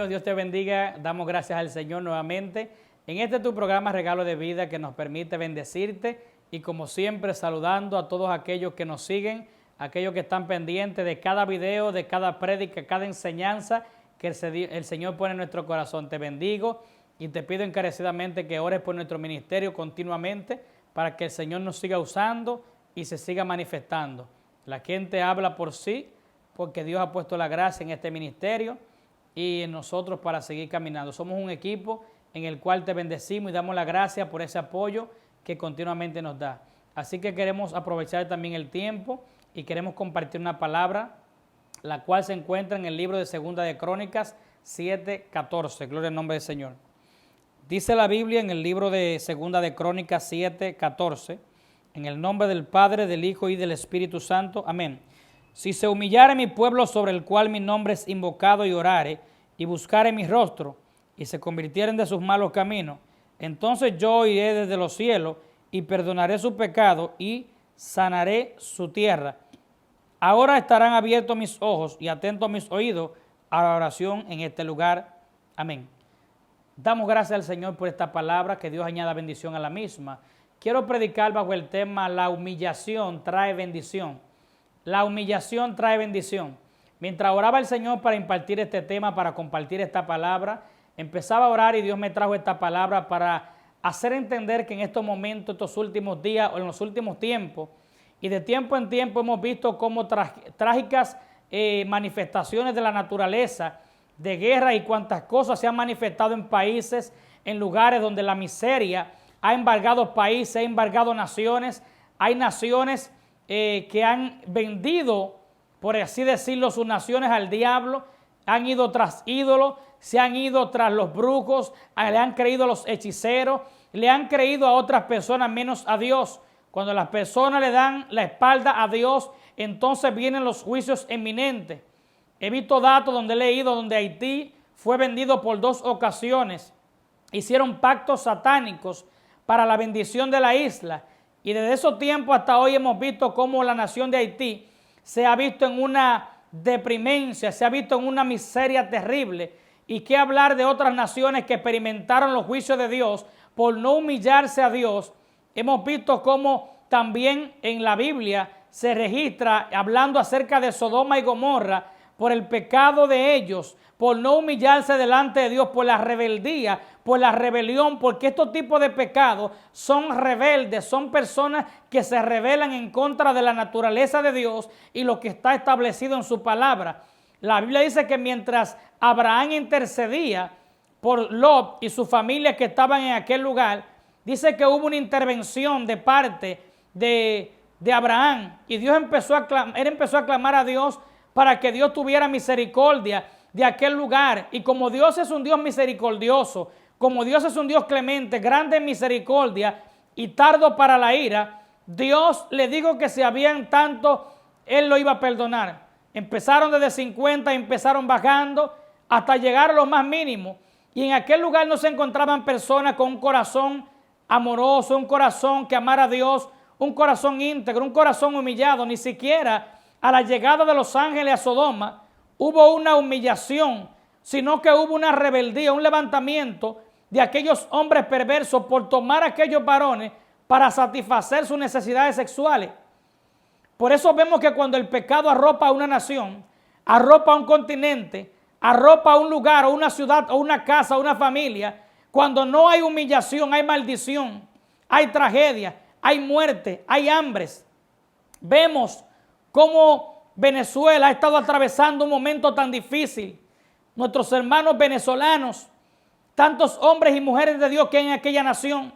míos, Dios te bendiga. Damos gracias al Señor nuevamente. En este tu programa Regalo de Vida que nos permite bendecirte y como siempre saludando a todos aquellos que nos siguen, aquellos que están pendientes de cada video, de cada prédica, cada enseñanza que el Señor pone en nuestro corazón. Te bendigo y te pido encarecidamente que ores por nuestro ministerio continuamente para que el Señor nos siga usando y se siga manifestando. La gente habla por sí porque Dios ha puesto la gracia en este ministerio y en nosotros para seguir caminando. Somos un equipo en el cual te bendecimos y damos la gracia por ese apoyo que continuamente nos da. Así que queremos aprovechar también el tiempo y queremos compartir una palabra, la cual se encuentra en el libro de Segunda de Crónicas 7:14. Gloria al nombre del Señor. Dice la Biblia en el libro de Segunda de Crónicas 7:14, en el nombre del Padre, del Hijo y del Espíritu Santo. Amén. Si se humillare mi pueblo sobre el cual mi nombre es invocado y orare, y buscare mi rostro, y se convirtieren de sus malos caminos, entonces yo oiré desde los cielos, y perdonaré su pecado, y sanaré su tierra. Ahora estarán abiertos mis ojos, y atentos mis oídos a la oración en este lugar. Amén. Damos gracias al Señor por esta palabra, que Dios añada bendición a la misma. Quiero predicar bajo el tema la humillación trae bendición. La humillación trae bendición. Mientras oraba el Señor para impartir este tema, para compartir esta palabra, empezaba a orar y Dios me trajo esta palabra para hacer entender que en estos momentos, estos últimos días o en los últimos tiempos, y de tiempo en tiempo hemos visto cómo trágicas manifestaciones de la naturaleza, de guerra y cuantas cosas se han manifestado en países, en lugares donde la miseria ha embargado países, ha embargado naciones. Hay naciones que han vendido, por así decirlo, sus naciones al diablo, han ido tras ídolos, se han ido tras los brujos, le han creído a los hechiceros, le han creído a otras personas menos a Dios. Cuando las personas le dan la espalda a Dios, entonces vienen los juicios eminentes. He visto datos donde he leído donde Haití fue vendido por 2 ocasiones. Hicieron pactos satánicos para la bendición de la isla. Y desde esos tiempos hasta hoy hemos visto cómo la nación de Haití se ha visto en una deprimencia, se ha visto en una miseria terrible. Y qué hablar de otras naciones que experimentaron los juicios de Dios por no humillarse a Dios. Hemos visto cómo también en la Biblia se registra, hablando acerca de Sodoma y Gomorra, por el pecado de ellos, por no humillarse delante de Dios, por la rebeldía, por la rebelión, porque estos tipos de pecados son rebeldes, son personas que se rebelan en contra de la naturaleza de Dios y lo que está establecido en su palabra. La Biblia dice que mientras Abraham intercedía por Lot y su familia que estaban en aquel lugar, dice que hubo una intervención de parte de Abraham y Dios empezó a clamar a Dios para que Dios tuviera misericordia de aquel lugar. Y como Dios es un Dios misericordioso, como Dios es un Dios clemente, grande en misericordia y tardo para la ira, Dios le dijo que si habían tanto, Él lo iba a perdonar. Empezaron desde 50, empezaron bajando hasta llegar a lo más mínimo. Y en aquel lugar no se encontraban personas con un corazón amoroso, un corazón que amara a Dios, un corazón íntegro, un corazón humillado. Ni siquiera a la llegada de los ángeles a Sodoma hubo una humillación, sino que hubo una rebeldía, un levantamiento de aquellos hombres perversos por tomar a aquellos varones para satisfacer sus necesidades sexuales. Por eso vemos que cuando el pecado arropa a una nación, arropa a un continente, arropa a un lugar o una ciudad o una casa o una familia, cuando no hay humillación, hay maldición, hay tragedia, hay muerte, hay hambres. Vemos cómo Venezuela ha estado atravesando un momento tan difícil. Nuestros hermanos venezolanos, tantos hombres y mujeres de Dios que hay en aquella nación.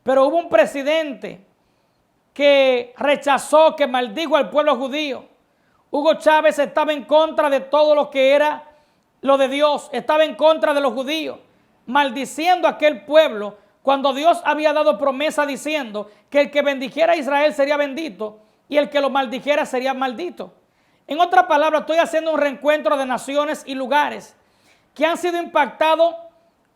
Pero hubo un presidente que rechazó, que maldijo al pueblo judío. Hugo Chávez estaba en contra de todo lo que era lo de Dios, estaba en contra de los judíos, maldiciendo a aquel pueblo cuando Dios había dado promesa diciendo que el que bendijera a Israel sería bendito y el que lo maldijera sería maldito. En otras palabras, estoy haciendo un reencuentro de naciones y lugares que han sido impactados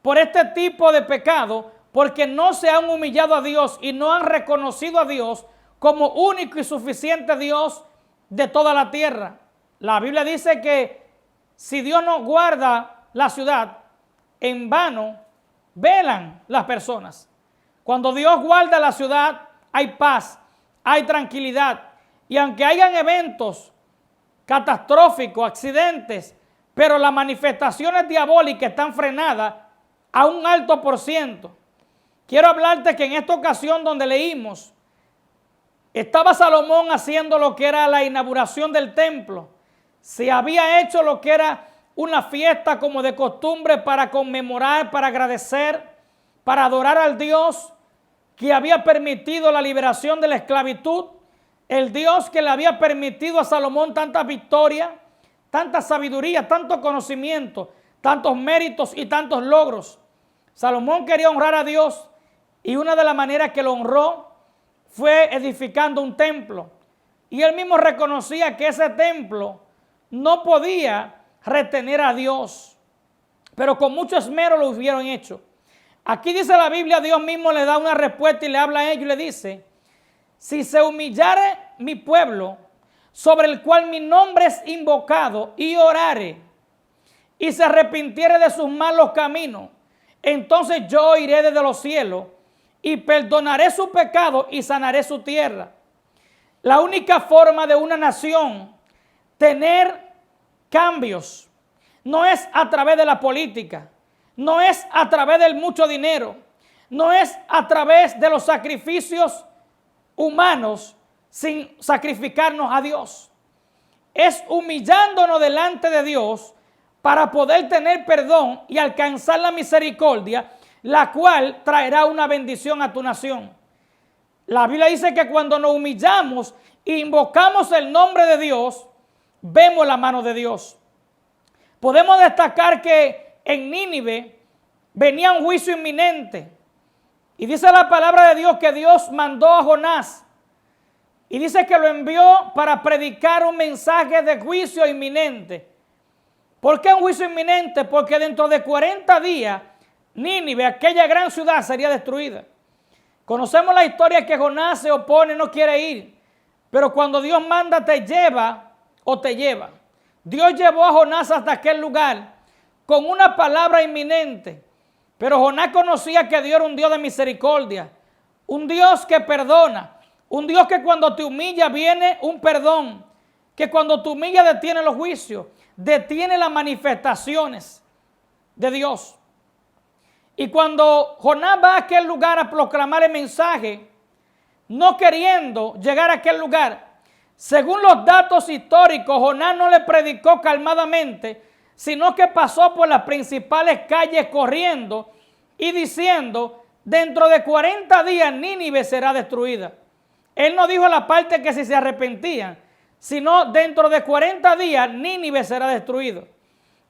por este tipo de pecado porque no se han humillado a Dios y no han reconocido a Dios como único y suficiente Dios de toda la tierra. La Biblia dice que si Dios no guarda la ciudad, en vano velan las personas. Cuando Dios guarda la ciudad, hay paz, hay tranquilidad. Y aunque hayan eventos catastróficos, accidentes, pero las manifestaciones diabólicas están frenadas a un alto por ciento. Quiero hablarte que en esta ocasión donde leímos, estaba Salomón haciendo lo que era la inauguración del templo. Se había hecho lo que era una fiesta como de costumbre para conmemorar, para agradecer, para adorar al Dios que había permitido la liberación de la esclavitud, el Dios que le había permitido a Salomón tanta victoria, tanta sabiduría, tanto conocimiento, tantos méritos y tantos logros. Salomón quería honrar a Dios y una de las maneras que lo honró fue edificando un templo. Y él mismo reconocía que ese templo no podía retener a Dios, pero con mucho esmero lo hubieran hecho. Aquí dice la Biblia, Dios mismo le da una respuesta y le habla a ellos y le dice: si se humillare mi pueblo, sobre el cual mi nombre es invocado, y orare, y se arrepintiere de sus malos caminos, entonces yo iré desde los cielos, y perdonaré su pecado, y sanaré su tierra. La única forma de una nación tener cambios no es a través de la política, no es a través del mucho dinero, no es a través de los sacrificios humanos sin sacrificarnos a Dios. Es humillándonos delante de Dios para poder tener perdón y alcanzar la misericordia, la cual traerá una bendición a tu nación. La Biblia dice que cuando nos humillamos e invocamos el nombre de Dios, vemos la mano de Dios. Podemos destacar que en Nínive venía un juicio inminente. Y dice la palabra de Dios que Dios mandó a Jonás. Y dice que lo envió para predicar un mensaje de juicio inminente. ¿Por qué un juicio inminente? Porque dentro de 40 días, Nínive, aquella gran ciudad, sería destruida. Conocemos la historia que Jonás se opone, no quiere ir. Pero cuando Dios manda, te lleva o te lleva. Dios llevó a Jonás hasta aquel lugar con una palabra inminente. Pero Jonás conocía que Dios era un Dios de misericordia, un Dios que perdona, un Dios que cuando te humilla viene un perdón, que cuando te humilla detiene los juicios, detiene las manifestaciones de Dios. Y cuando Jonás va a aquel lugar a proclamar el mensaje, no queriendo llegar a aquel lugar, según los datos históricos, Jonás no le predicó calmadamente, sino que pasó por las principales calles corriendo y diciendo: dentro de 40 días Nínive será destruida. Él no dijo la parte que si se arrepentían, sino dentro de 40 días Nínive será destruido.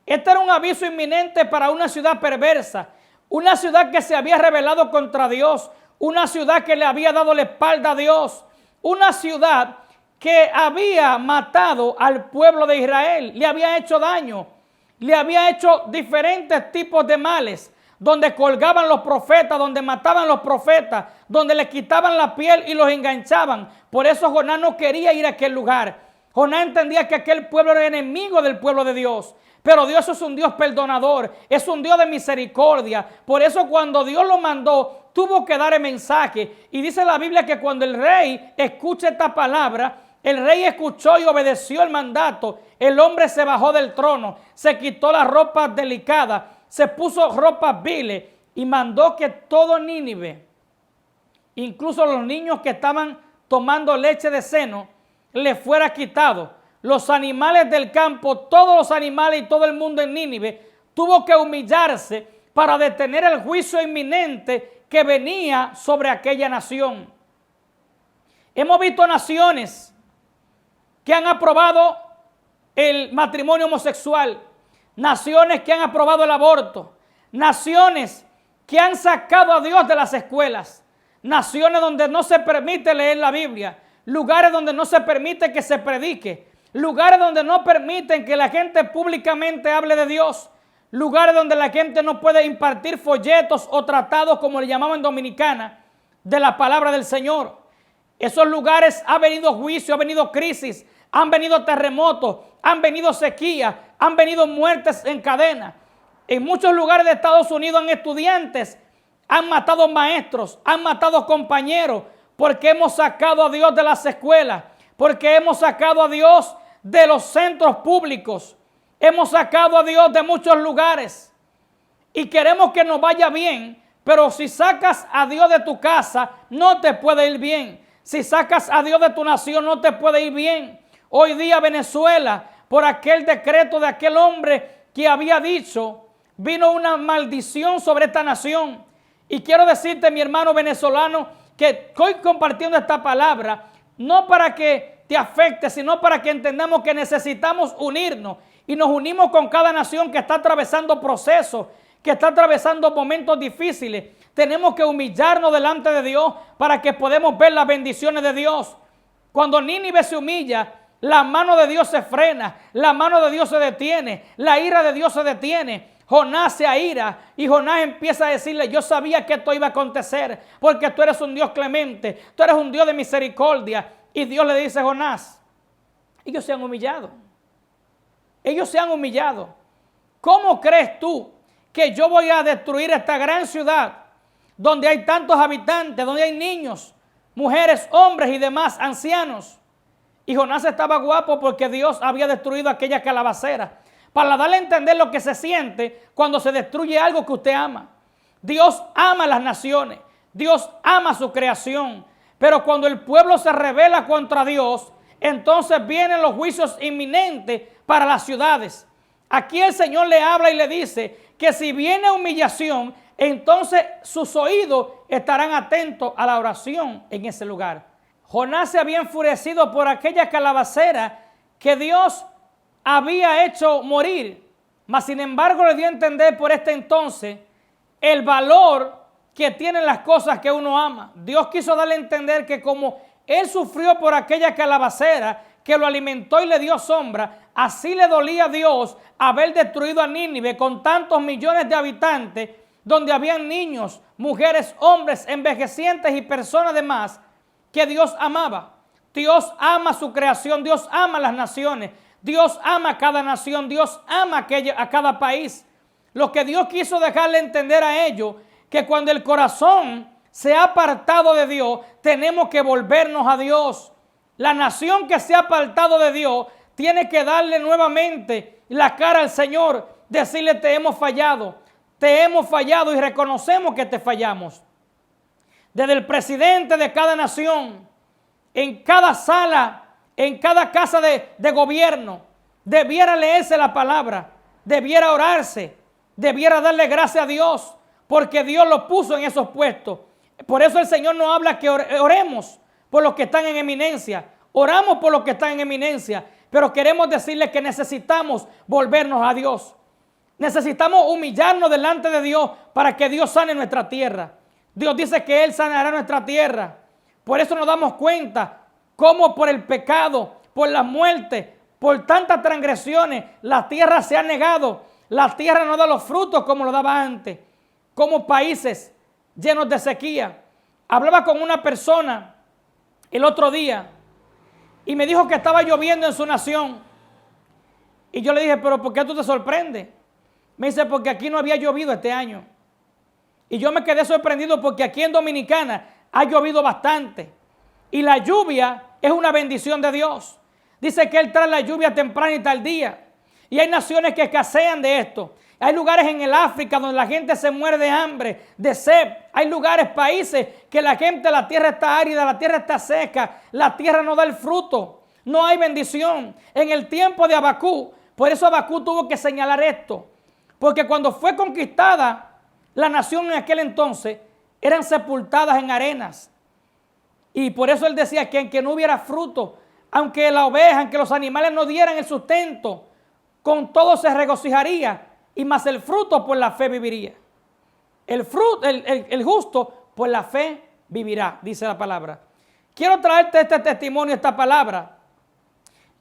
Este era un aviso inminente para una ciudad perversa, una ciudad que se había rebelado contra Dios, una ciudad que le había dado la espalda a Dios, una ciudad que había matado al pueblo de Israel, le había hecho daño, le había hecho diferentes tipos de males, donde colgaban los profetas, donde mataban los profetas, donde les quitaban la piel y los enganchaban. Por eso Jonás no quería ir a aquel lugar. Jonás entendía que aquel pueblo era enemigo del pueblo de Dios. Pero Dios es un Dios perdonador, es un Dios de misericordia. Por eso cuando Dios lo mandó, tuvo que dar el mensaje. Y dice la Biblia que cuando el rey escucha esta palabra, el rey escuchó y obedeció el mandato. El hombre se bajó del trono, se quitó las ropas delicadas, se puso ropas viles y mandó que todo Nínive, incluso los niños que estaban tomando leche de seno, le fuera quitado. Los animales del campo, todos los animales y todo el mundo en Nínive tuvo que humillarse para detener el juicio inminente que venía sobre aquella nación. Hemos visto naciones que han aprobado el matrimonio homosexual, naciones que han aprobado el aborto, naciones que han sacado a Dios de las escuelas, naciones donde no se permite leer la Biblia, lugares donde no se permite que se predique, lugares donde no permiten que la gente públicamente hable de Dios, lugares donde la gente no puede impartir folletos o tratados, como le llamaban en Dominicana, de la palabra del Señor. Esos lugares ha venido juicio, ha venido crisis, han venido terremotos, han venido sequías, han venido muertes en cadena. En muchos lugares de Estados Unidos estudiantes han matado maestros, han matado compañeros, porque hemos sacado a Dios de las escuelas, porque hemos sacado a Dios de los centros públicos, hemos sacado a Dios de muchos lugares y queremos que nos vaya bien, pero si sacas a Dios de tu casa, no te puede ir bien. Si sacas a Dios de tu nación, no te puede ir bien. Hoy día Venezuela, por aquel decreto de aquel hombre que había dicho, vino una maldición sobre esta nación. Y quiero decirte, mi hermano venezolano, que estoy compartiendo esta palabra, no para que te afecte, sino para que entendamos que necesitamos unirnos. Y nos unimos con cada nación que está atravesando procesos, que está atravesando momentos difíciles. Tenemos que humillarnos delante de Dios para que podamos ver las bendiciones de Dios. Cuando Nínive se humilla, la mano de Dios se frena, la mano de Dios se detiene, la ira de Dios se detiene. Jonás se aira y Jonás empieza a decirle, yo sabía que esto iba a acontecer porque tú eres un Dios clemente, tú eres un Dios de misericordia. Y Dios le dice a Jonás, ellos se han humillado, ellos se han humillado. ¿Cómo crees tú que yo voy a destruir esta gran ciudad donde hay tantos habitantes, donde hay niños, mujeres, hombres y demás ancianos? Y Jonás estaba guapo porque Dios había destruido aquella calabacera, para darle a entender lo que se siente cuando se destruye algo que usted ama. Dios ama las naciones, Dios ama su creación, pero cuando el pueblo se rebela contra Dios, entonces vienen los juicios inminentes para las ciudades. Aquí el Señor le habla y le dice que si viene humillación, entonces sus oídos estarán atentos a la oración en ese lugar. Jonás se había enfurecido por aquella calabacera que Dios había hecho morir, mas sin embargo le dio a entender por este entonces el valor que tienen las cosas que uno ama. Dios quiso darle a entender que como él sufrió por aquella calabacera que lo alimentó y le dio sombra, así le dolía a Dios haber destruido a Nínive con tantos millones de habitantes, donde habían niños, mujeres, hombres, envejecientes y personas demás que Dios amaba. Dios ama su creación, Dios ama las naciones, Dios ama a cada nación, Dios ama a cada país. Lo que Dios quiso dejarle entender a ellos, que cuando el corazón se ha apartado de Dios, tenemos que volvernos a Dios. La nación que se ha apartado de Dios tiene que darle nuevamente la cara al Señor, decirle te hemos fallado y reconocemos que te fallamos. Desde el presidente de cada nación, en cada sala, en cada casa de gobierno, debiera leerse la palabra, debiera orarse, debiera darle gracias a Dios, porque Dios lo puso en esos puestos. Por eso el Señor nos habla que oremos por los que están en eminencia. Oramos por los que están en eminencia, pero queremos decirles que necesitamos volvernos a Dios. Necesitamos humillarnos delante de Dios para que Dios sane nuestra tierra. Dios dice que Él sanará nuestra tierra. Por eso nos damos cuenta cómo por el pecado, por la muerte, por tantas transgresiones, la tierra se ha negado. La tierra no da los frutos como lo daba antes. Como países llenos de sequía. Hablaba con una persona el otro día y me dijo que estaba lloviendo en su nación. Y yo le dije, pero ¿por qué tú te sorprendes? Me dice, porque aquí no había llovido este año. Y yo me quedé sorprendido porque aquí en Dominicana ha llovido bastante. Y la lluvia es una bendición de Dios. Dice que Él trae la lluvia temprana y tardía. Y hay naciones que escasean de esto. Hay lugares en el África donde la gente se muere de hambre, de sed. Hay lugares, países que la tierra está árida, la tierra está seca, la tierra no da el fruto, no hay bendición. En el tiempo de Abacú, por eso Abacú tuvo que señalar esto, porque cuando fue conquistada la nación en aquel entonces, eran sepultadas en arenas. Y por eso él decía que aunque no hubiera fruto, aunque la oveja, aunque los animales no dieran el sustento, con todo se regocijaría. Y más el fruto por la fe viviría. El justo por la fe vivirá, dice la palabra. Quiero traerte este testimonio, esta palabra.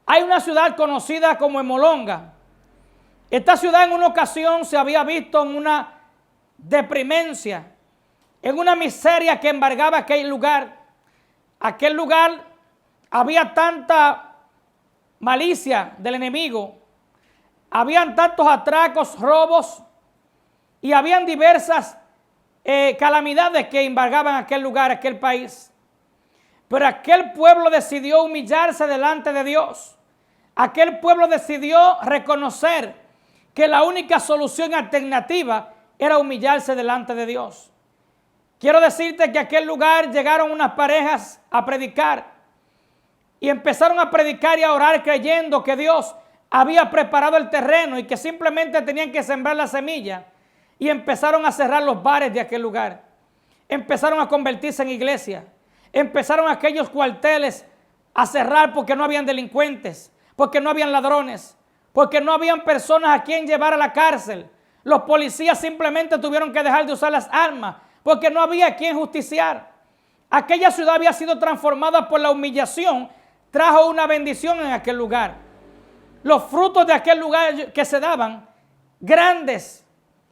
Hay una ciudad conocida como Emolonga. Esta ciudad en una ocasión se había visto en una deprimencia, en una miseria que embargaba aquel lugar. Aquel lugar había tanta malicia del enemigo. Habían tantos atracos, robos, y habían diversas calamidades que embargaban aquel lugar, aquel país. Pero aquel pueblo decidió humillarse delante de Dios. Aquel pueblo decidió reconocer que la única solución alternativa era humillarse delante de Dios. Quiero decirte que a aquel lugar llegaron unas parejas a predicar y empezaron a predicar y a orar creyendo que Dios había preparado el terreno y que simplemente tenían que sembrar la semilla, y empezaron a cerrar los bares de aquel lugar. Empezaron a convertirse en iglesia. Empezaron aquellos cuarteles a cerrar porque no habían delincuentes, porque no habían ladrones, porque no habían personas a quien llevar a la cárcel. Los policías simplemente tuvieron que dejar de usar las armas porque no había quien justiciar. Aquella ciudad había sido transformada por la humillación, trajo una bendición en aquel lugar. Los frutos de aquel lugar que se daban, grandes,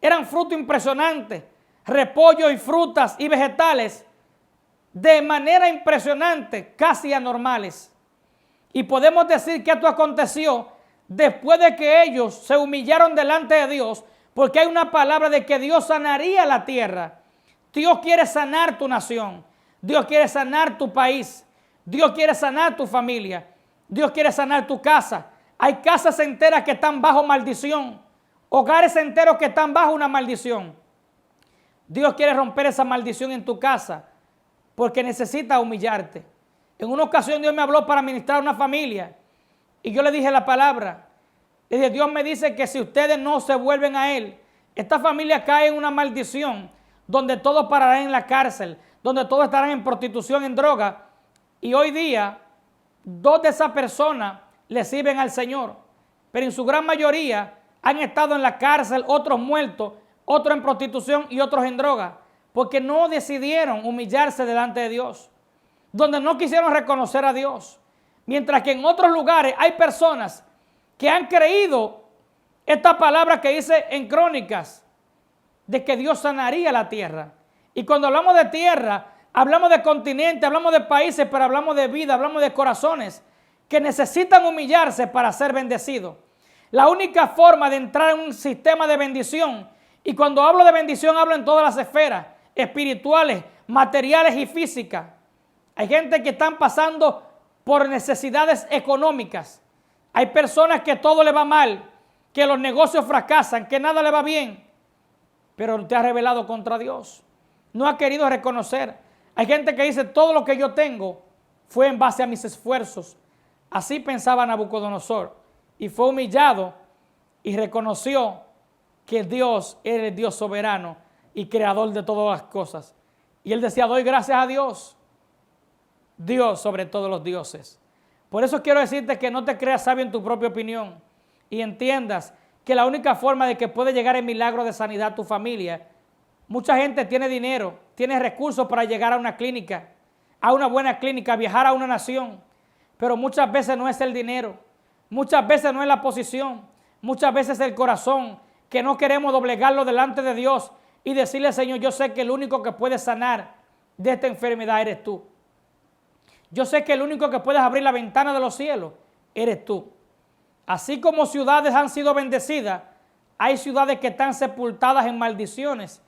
eran frutos impresionantes, repollo y frutas y vegetales, de manera impresionante, casi anormales. Y podemos decir que esto aconteció después de que ellos se humillaron delante de Dios, porque hay una palabra de que Dios sanaría la tierra. Dios quiere sanar tu nación, Dios quiere sanar tu país, Dios quiere sanar tu familia, Dios quiere sanar tu casa. Hay casas enteras que están bajo maldición, hogares enteros que están bajo una maldición. Dios quiere romper esa maldición en tu casa porque necesita humillarte. En una ocasión Dios me habló para ministrar a una familia y yo le dije la palabra. Le dije, Dios me dice que si ustedes no se vuelven a Él, esta familia cae en una maldición donde todos pararán en la cárcel, donde todos estarán en prostitución, en droga. Y hoy día, 2 de esas personas le sirven al Señor, pero en su gran mayoría han estado en la cárcel, otros muertos, otros en prostitución y otros en droga, porque no decidieron humillarse delante de Dios, donde no quisieron reconocer a Dios. Mientras que en otros lugares hay personas que han creído esta palabra que dice en Crónicas, de que Dios sanaría la tierra. Y cuando hablamos de tierra, hablamos de continente, hablamos de países, pero hablamos de vida, hablamos de corazones que necesitan humillarse para ser bendecidos. La única forma de entrar en un sistema de bendición, y cuando hablo de bendición hablo en todas las esferas, espirituales, materiales y físicas. Hay gente que están pasando por necesidades económicas. Hay personas que todo le va mal, que los negocios fracasan, que nada le va bien, pero te ha rebelado contra Dios. No ha querido reconocer. Hay gente que dice, todo lo que yo tengo fue en base a mis esfuerzos. Así pensaba Nabucodonosor, y fue humillado y reconoció que Dios era el Dios soberano y creador de todas las cosas. Y él decía, doy gracias a Dios, Dios sobre todos los dioses. Por eso quiero decirte que no te creas sabio en tu propia opinión y entiendas que la única forma de que puede llegar el milagro de sanidad a tu familia, mucha gente tiene dinero, tiene recursos para llegar a una clínica, a una buena clínica, viajar a una nación, pero muchas veces no es el dinero, muchas veces no es la posición, muchas veces es el corazón, que no queremos doblegarlo delante de Dios y decirle, Señor, yo sé que el único que puede sanar de esta enfermedad eres tú. Yo sé que el único que puedes abrir la ventana de los cielos eres tú. Así como ciudades han sido bendecidas, hay ciudades que están sepultadas en maldiciones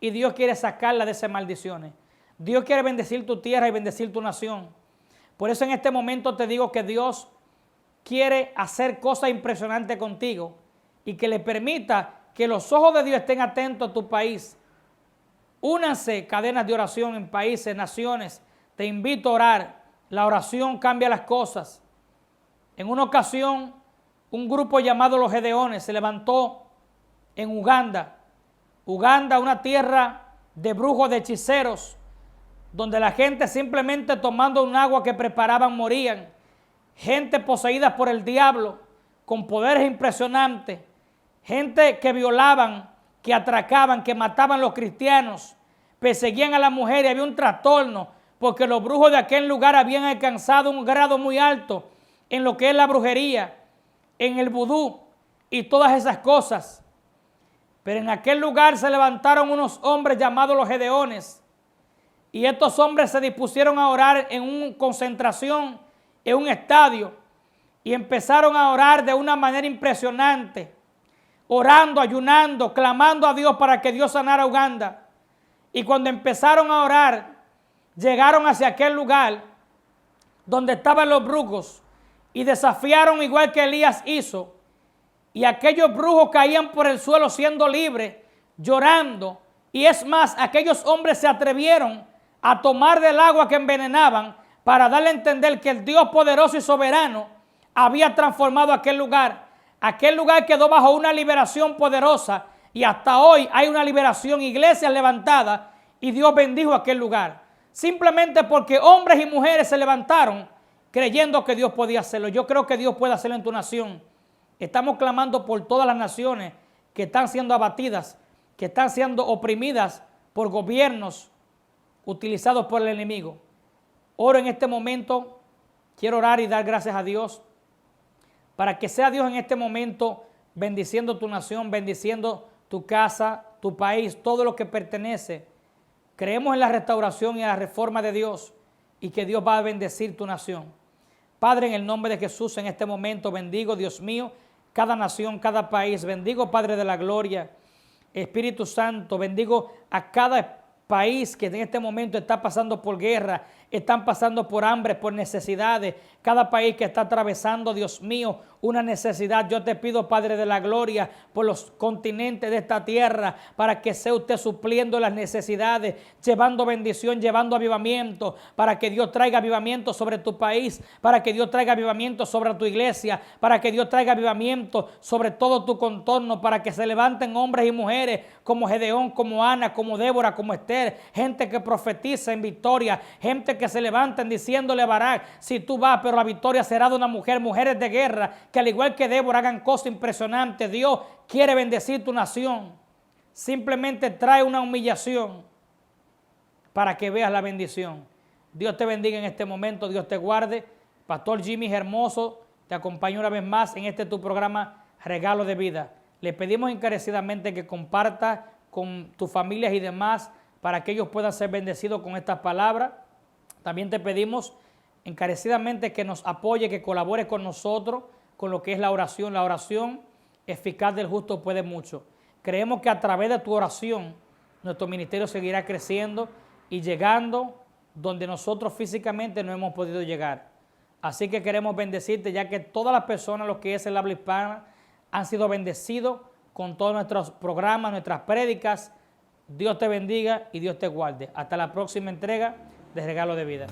y Dios quiere sacarlas de esas maldiciones. Dios quiere bendecir tu tierra y bendecir tu nación. Por eso en este momento te digo que Dios quiere hacer cosas impresionantes contigo y que le permita que los ojos de Dios estén atentos a tu país. Únanse cadenas de oración en países, naciones. Te invito a orar. La oración cambia las cosas. En una ocasión, un grupo llamado los Gedeones se levantó en Uganda. Uganda, una tierra de brujos, de hechiceros, donde la gente simplemente tomando un agua que preparaban morían. Gente poseída por el diablo, con poderes impresionantes. Gente que violaban, que atracaban, que mataban a los cristianos, perseguían a las mujeres. Había un trastorno porque los brujos de aquel lugar habían alcanzado un grado muy alto en lo que es la brujería, en el vudú y todas esas cosas. Pero en aquel lugar se levantaron unos hombres llamados los Gedeones, y estos hombres se dispusieron a orar en una concentración, en un estadio, y empezaron a orar de una manera impresionante. orando, ayunando, clamando a Dios para que Dios sanara a Uganda. Y cuando empezaron a orar, llegaron hacia aquel lugar donde estaban los brujos y desafiaron igual que Elías hizo. Y aquellos brujos caían por el suelo siendo libres, llorando. Y es más, aquellos hombres se atrevieron a tomar del agua que envenenaban para darle a entender que el Dios poderoso y soberano había transformado aquel lugar. Aquel lugar quedó bajo una liberación poderosa y hasta hoy hay una liberación, iglesias levantadas, y Dios bendijo aquel lugar. Simplemente porque hombres y mujeres se levantaron creyendo que Dios podía hacerlo. Yo creo que Dios puede hacerlo en tu nación. Estamos clamando por todas las naciones que están siendo abatidas, que están siendo oprimidas por gobiernos utilizados por el enemigo. Oro en este momento, quiero orar y dar gracias a Dios para que sea Dios en este momento bendiciendo tu nación, bendiciendo tu casa, tu país, todo lo que pertenece. Creemos en la restauración y en la reforma de Dios y que Dios va a bendecir tu nación. Padre, en el nombre de Jesús, en este momento bendigo, Dios mío, cada nación, cada país. Bendigo, Padre de la gloria, Espíritu Santo, bendigo a cada país que en este momento está pasando por guerra, están pasando por hambre, por necesidades. Cada país que está atravesando, Dios mío, una necesidad. Yo te pido, Padre de la gloria, por los continentes de esta tierra, para que sea usted supliendo las necesidades, llevando bendición, llevando avivamiento, para que Dios traiga avivamiento sobre tu país, para que Dios traiga avivamiento sobre tu iglesia, para que Dios traiga avivamiento sobre todo tu contorno, para que se levanten hombres y mujeres como Gedeón, como Ana, como Débora, como Esther, gente que profetiza en victoria, gente que se levanten diciéndole a Barak, si tú vas, pero la victoria será de una mujer, mujeres de guerra, que al igual que Débora hagan cosas impresionantes. Dios quiere bendecir tu nación. Simplemente trae una humillación para que veas la bendición. Dios te bendiga en este momento, Dios te guarde. Pastor Jimmy Hermoso te acompaña una vez más en este tu programa Regalo de Vida. Le pedimos encarecidamente que comparta con tus familias y demás para que ellos puedan ser bendecidos con estas palabras. También te pedimos encarecidamente que nos apoye, que colabore con nosotros con lo que es la oración. La oración eficaz del justo puede mucho. Creemos que a través de tu oración nuestro ministerio seguirá creciendo y llegando donde nosotros físicamente no hemos podido llegar. Así que queremos bendecirte, ya que todas las personas, los que es el habla hispana, han sido bendecidos con todos nuestros programas, nuestras prédicas. Dios te bendiga y Dios te guarde. Hasta la próxima entrega de Regalo de Vida.